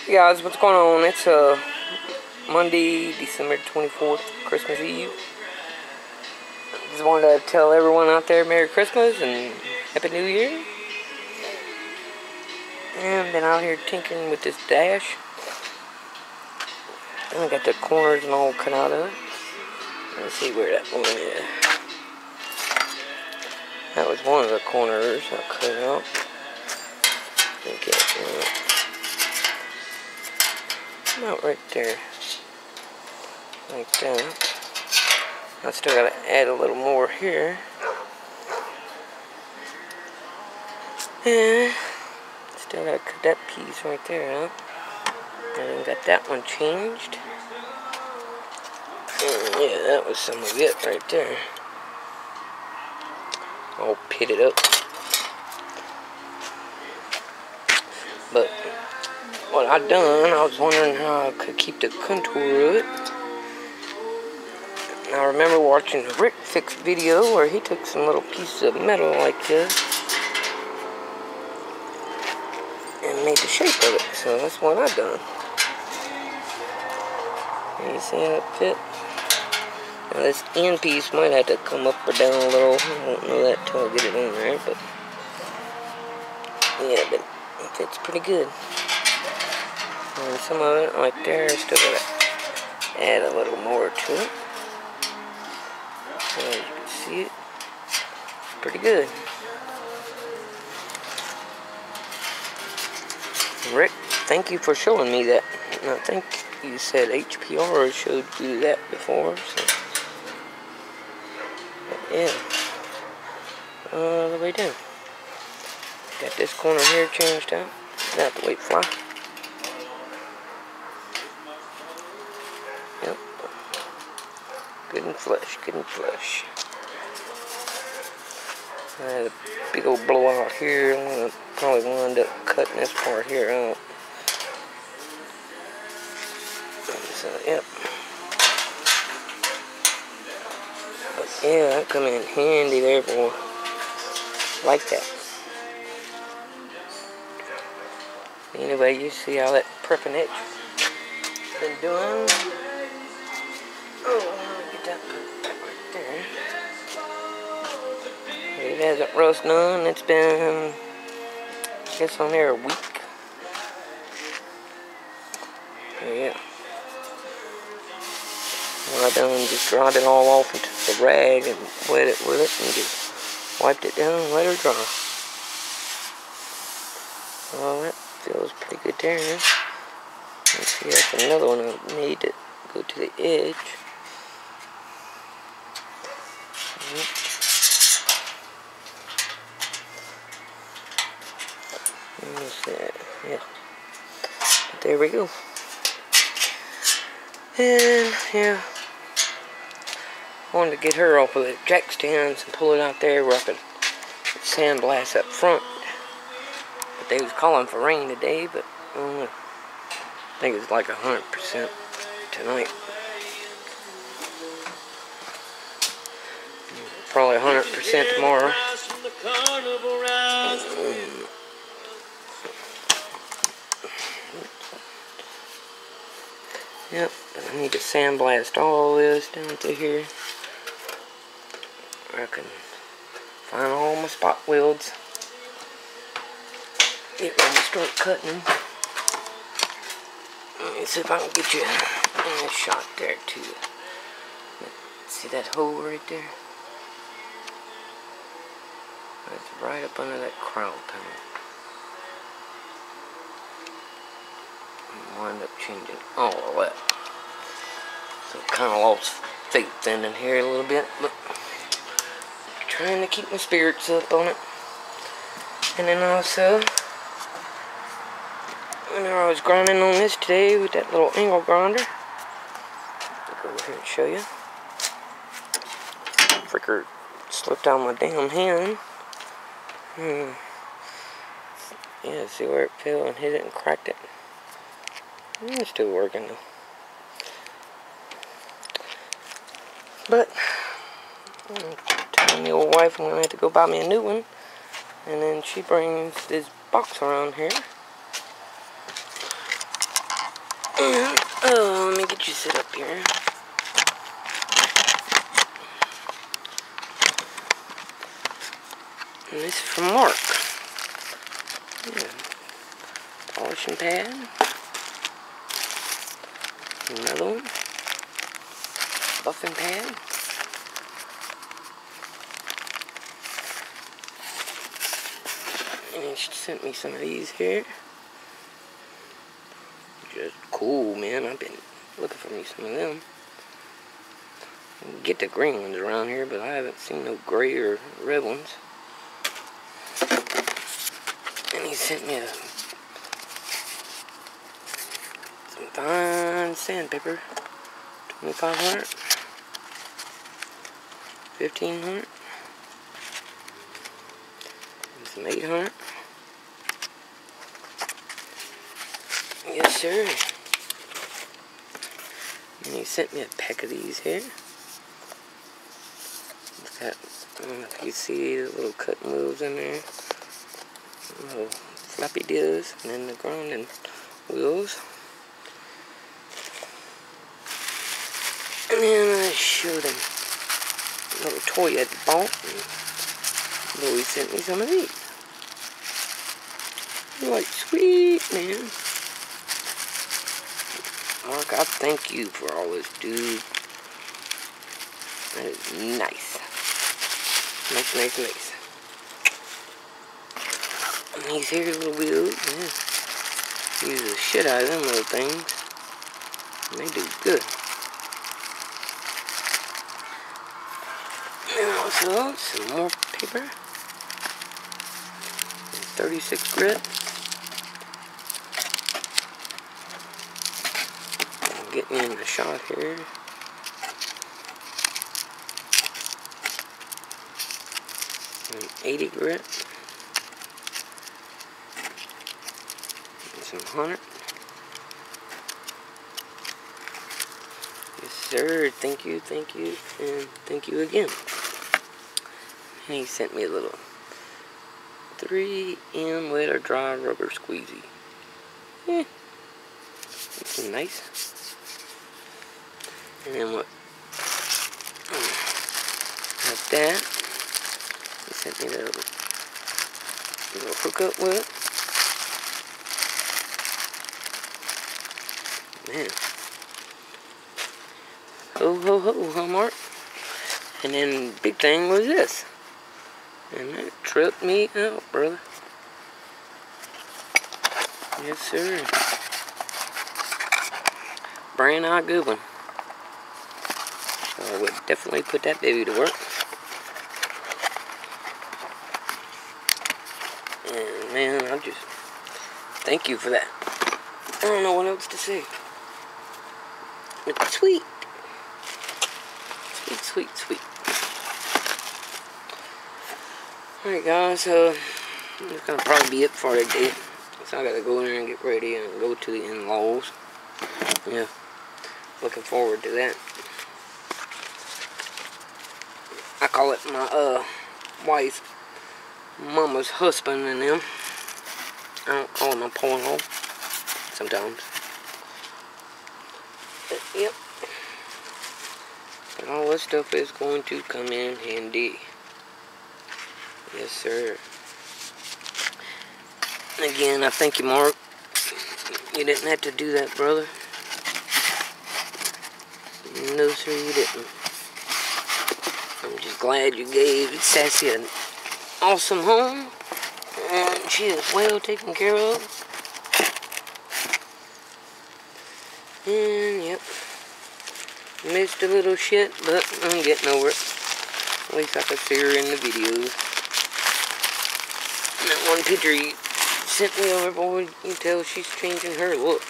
Hey guys, what's going on? It's Monday, December 24th, Christmas Eve. Just wanted to tell everyone out there Merry Christmas and Happy New Year. And been out here tinkering with this dash. And I got the corners and all cut out of it. Let's see where that one is. That was one of the corners I cut out. Okay, about right there. Like that. I still gotta add a little more here. And still gotta cut that piece right there up. And then got that one changed. And yeah, that was some of it right there. All pitted up. But what I done, I was wondering how I could keep the contour of it. And I remember watching a Rick Fix video where he took some little pieces of metal like this and made the shape of it. So that's what I done. You see how it fit? Now this end piece might have to come up or down a little. I won't know that till I get it on there, but yeah, but it fits pretty good. And some of it right there, still gotta add a little more to it. So as you can see it, pretty good. Rick, thank you for showing me that. And I think you said HPR showed you that before, so but yeah. All the way down. Got this corner here changed out. Not the weight fly. Yep. Good and flush, good and flush. I had a big old blowout here. I'm gonna probably wind up cutting this part here out. So, yep. But yeah, that come in handy there, boy. Like that. Anyway, you see how that prepping itch been doing. Oh, let me get that right there. It hasn't rust none. It's been, I guess, on there a week. Yeah. What I done, just dried it all off into the rag and wet it with it and just wiped it down and let her dry. Well, that feels pretty good there. Let's see, that's another one I need to go to the edge. Yeah. But there we go. And yeah, wanted to get her off of the jack stands and pull it out there where I could sandblast up front. But they was calling for rain today, but I don't know. I think it's like 100% tonight. Probably 100% tomorrow. Yep, I need to sandblast all this down through here. I can find all my spot welds. Get ready to start cutting them. Let me see if I can get you in a shot there too. See that hole right there? That's right up under that crowd panel. Wind up changing all of that. So kind of lost faith in here a little bit, but trying to keep my spirits up on it. And then also, whenever I was grinding on this today with that little angle grinder, I'll go over here and show you. Fricker slipped out of my damn hand. Yeah, see where it fell and hit it and cracked it. It's still working though. But I'm telling the old wife I'm gonna have to go buy me a new one. And then she brings this box around here. And, oh, let me get you set up here. And this is from Mark. Yeah. Polishing pad. Another one. Buffing pad. And she sent me some of these here. Just cool, man. I've been looking for me some of them. Get the green ones around here, but I haven't seen no gray or red ones. And he sent me some fine sandpaper. 2,500, 1,500, and some 800. Yes, sir. And he sent me a pack of these here. It's got, I don't know if you see the little cutting wheels in there. Little floppy discs, and then the grinding wheels. And then I showed him a little toy I bought. And Louis sent me some of these. I'm like, sweet, man. Mark, I thank you for all this, dude. That is nice. Nice, nice, nice. And these here little wheels, yeah. Use the shit out of them little things. And they do good. And also, some more paper. And 36 grit. I'm getting in the shot here. And 80 grit. And some 100. Yes, sir. Thank you, and thank you again. And he sent me a little 3M wet or dry rubber squeezy. Yeah, it's nice. And then what? Like that. He sent me the little hookup with it. Man. Ho, ho, ho, huh, Mark? And then big thing was this. And that tripped me out, brother. Yes, sir. Brand out good one. So I would definitely put that baby to work. And man, I just thank you for that. I don't know what else to say. It's sweet. Sweet, sweet, sweet. Alright guys, so that's gonna probably be it for today. So I gotta go in there and get ready and go to the in-laws. Yeah, looking forward to that. I call it my wife's mama's husband and them. I don't call him my pulling sometimes. But, yep. But all this stuff is going to come in handy. Yes, sir. And again, I thank you, Mark. You didn't have to do that, brother. No, sir, you didn't. I'm just glad you gave Sassy an awesome home. And she is well taken care of. And, yep. Missed a little shit, but I'm getting over it. At least I can see her in the videos. And that one picture you sent me over, boy, you can tell she's changing her looks.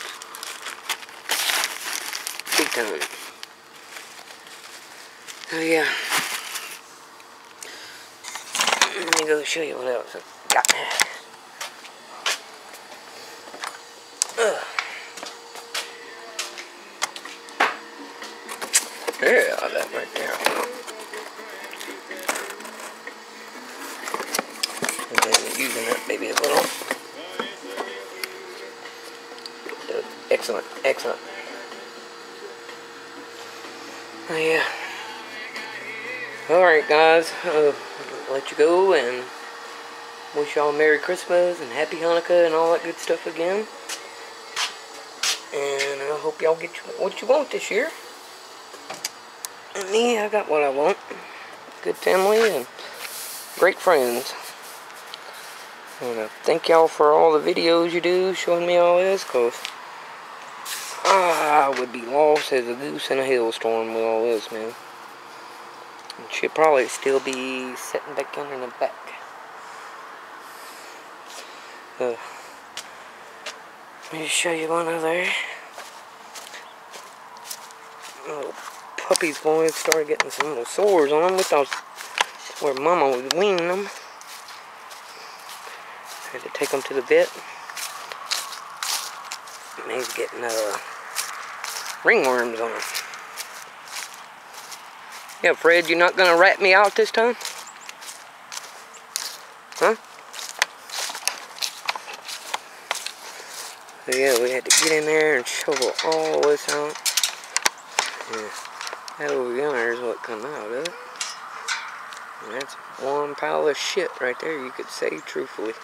Big time. Oh, yeah. Let me go show you what else I got. Yeah, that right there. And then using that maybe a little. The Excellent, excellent. Oh, yeah. Alright, guys. I'll let you go and wish y'all Merry Christmas and Happy Hanukkah and all that good stuff again. And I hope y'all get what you want this year. And me, I got what I want. Good family and great friends. And thank y'all for all the videos you do showing me all this, because I would be lost as a goose in a hailstorm with all this, man. And she'll probably still be sitting back in the back. Let me show you one other. Little puppies, boys, started getting some little sores on them. We thought that's where Mama was weaning them. Had to take them to the vet. And he's getting ringworms on them. Yeah, Fred, you're not gonna rat me out this time? Huh? So yeah, we had to get in there and shovel all this out. Yeah, that over yonder is what come out of it. And that's one pile of shit right there, you could say truthfully.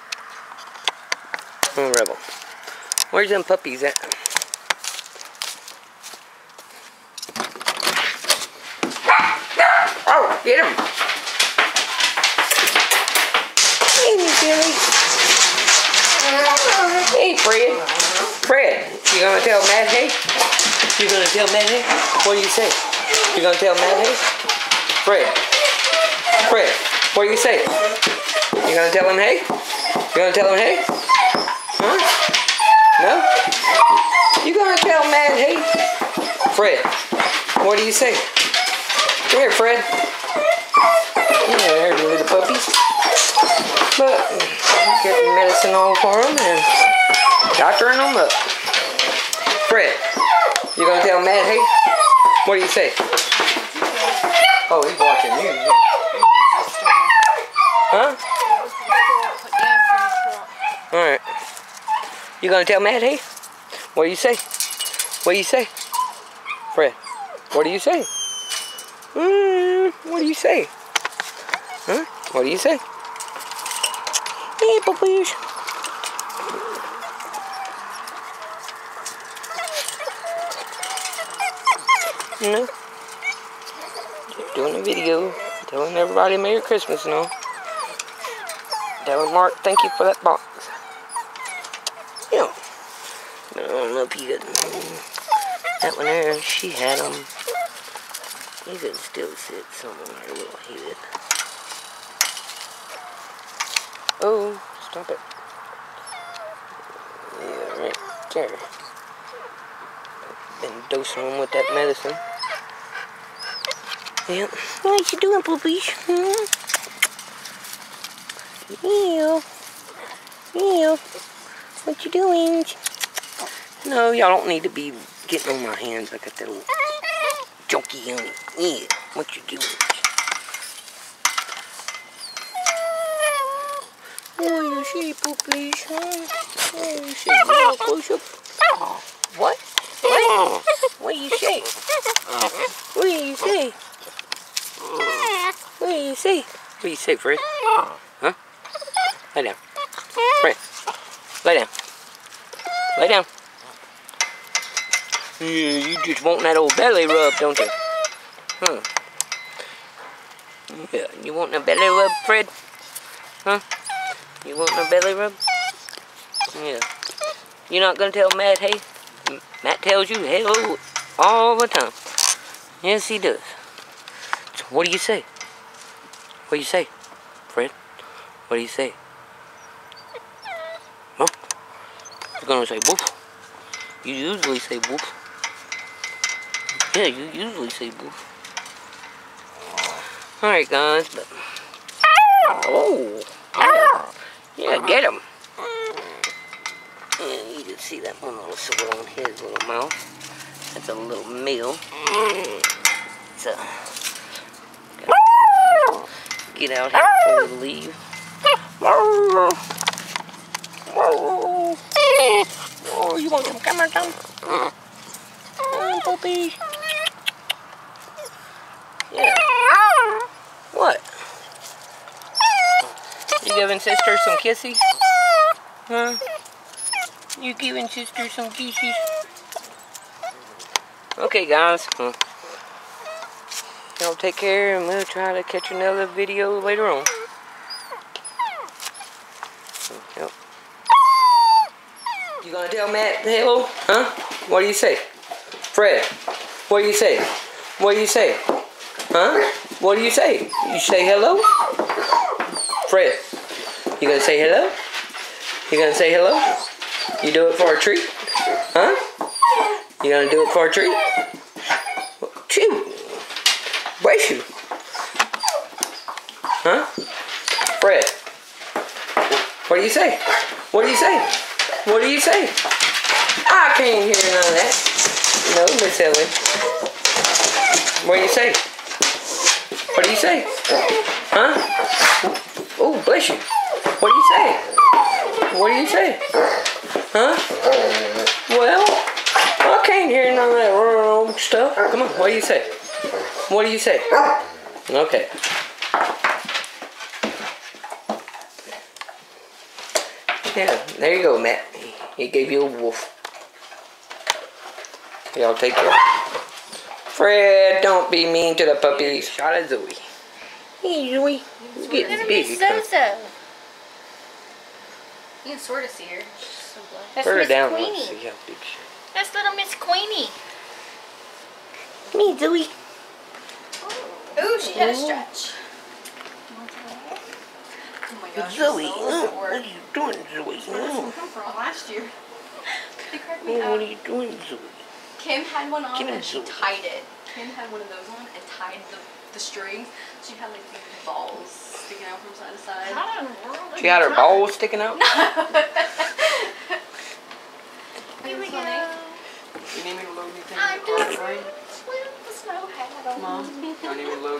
Oh, Rebel. Where's them puppies at? Oh, get him! Hey, Billy. Hey, Fred. Fred, you gonna tell Matt, hey? You gonna tell Matt, hey? What do you say? You gonna tell Matt, hey? Fred. Fred, what do you say? You gonna tell him, hey? You gonna tell him, hey? Huh? No? You gonna tell Matt, hey? Fred, what do you say? Come here, Fred. Yeah, there's the puppies. But, getting medicine all for them and doctoring them up. Fred, you gonna tell Matt, hey? What do you say? Oh, he's watching you. Huh? Alright. You gonna tell Matt, hey? What do you say? What do you say? Fred, what do you say? What do you say? Huh? What do you say? Hey, puppies. No. Just doing a video, telling everybody Merry Christmas and all. Telling Mark, thank you for that box. Yeah. I don't know if you could. That one there, she had them. You can still sit somewhere on her little head. Oh, stop it. Yeah, right there. Been dosing them with that medicine. Yep. What you doing, poopies? Hmm? Ew. Ew. What you doing? No, y'all don't need to be getting on my hands. I got that little junkie on it. Yeah. What you doing? Oh, you see, poopies, huh? Oh, you see, little close up. What? What? What do you say? What do you say? What do you say? What do you say, Fred? Huh? Lay down. Fred. Lay down. Lay down. Yeah, you just want that old belly rub, don't you? Huh? Yeah, you want a belly rub, Fred? Huh? You want a belly rub? Yeah. You're not gonna tell Matt, hey? Matt tells you hello all the time. Yes, he does. So what do you say? What do you say, Fred? What do you say? Huh? You're gonna say woof. You usually say woof. Yeah, you usually say woof. Alright, guys, but... Oh! Yeah, get him. Yeah, you can see that one little sore on his little mouth. That's a little meal. So, get out here before we leave. Oh, you want some camera time? Oh, puppy. Yeah. What? You giving sister some kisses? Huh? You giving sister some kisses? Okay, guys. Y'all take care, and we'll try to catch another video later on. Yep. You gonna tell Matt hello? Huh? What do you say? Fred, what do you say? What do you say? Huh? What do you say? You say hello? Fred, you gonna say hello? You gonna say hello? You do it for a treat? Huh? You gonna do it for a treat? Chew. Bless you. Huh? Fred, what do you say? What do you say? What do you say? I can't hear none of that. No, Miss Ellen. What do you say? What do you say? Huh? Oh, bless you. What do you say? What do you say? Huh? Well, I can't hear none of that wrong stuff. Come on, what do you say? What do you say? Okay. Yeah, there you go, Matt. He gave you a wolf. Y'all take care. Fred, don't be mean to the puppies. Shot at Zoe. Hey, Zoe. You're getting big. So. You can sort of see her. So that's Miss Queenie. Let's see how big she is. That's little Miss Queenie. Me, Zoe. Ooh, she had a stretch. Oh my gosh, Zoe, what are you doing, Zoe? Where did this come from? Last year. They cracked me What out. are you doing, Zoe? Kim had one on and she Zoe. tied it. Kim had one of those on and tied the strings. She had like these balls sticking out from side to side. How in the world? She had her balls sticking out? Here we go. You need me to load anything in I'm the car just for you? with the snow hat on. Mom, I need me to load